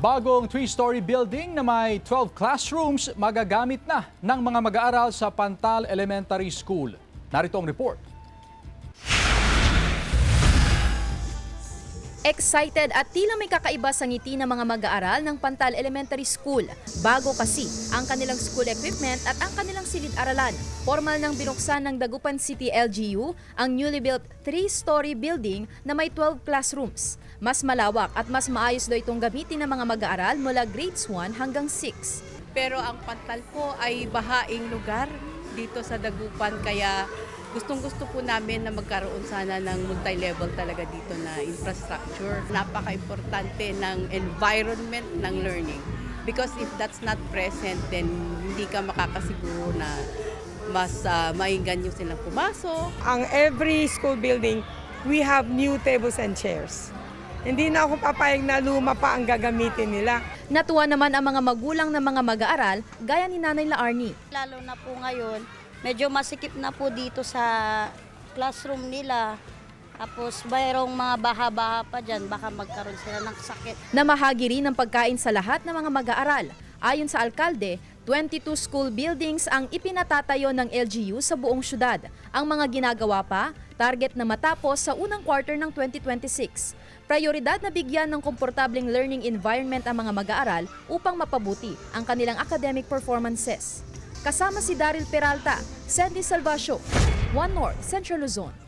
Bagong 3-story building na may 12 classrooms magagamit na ng mga mag-aaral sa Pantal Elementary School. Narito ang report. Excited at tila may kakaiba sa ngiti ng mga mag-aaral ng Pantal Elementary School. Bago kasi ang kanilang school equipment at ang kanilang silid-aralan. Formal nang binuksan ng Dagupan City LGU ang newly built 3-story building na may 12 classrooms. Mas malawak at mas maayos daw itong gamitin ng mga mag-aaral mula grades 1 hanggang 6. Pero ang Pantal po ay bahaing lugar dito sa Dagupan, kaya gustong-gusto po namin na magkaroon sana ng multi-level talaga dito na infrastructure. Napaka-importante ng environment ng learning. Because if that's not present, then hindi ka makakasiguro na mas mainganyo silang pumasok. Ang every school building, we have new tables and chairs. Hindi na ako papayag na luma pa ang gagamitin nila. Natuwa naman ang mga magulang ng mga mag-aaral gaya ni Nanay Laarni. Lalo na po ngayon, medyo masikip na po dito sa classroom nila. Tapos mayroong mga baha-baha pa dyan, baka magkaroon sila ng sakit. Namahagi rin ng pagkain sa lahat ng mga mag-aaral. Ayon sa alkalde, 22 school buildings ang ipinatatayo ng LGU sa buong syudad. Ang mga ginagawa pa, target na matapos sa unang quarter ng 2026. Prioridad na bigyan ng komportableng learning environment ang mga mag-aaral upang mapabuti ang kanilang academic performances. Kasama si Daryl Peralta, Sandy Salvacio, One North, Central Luzon.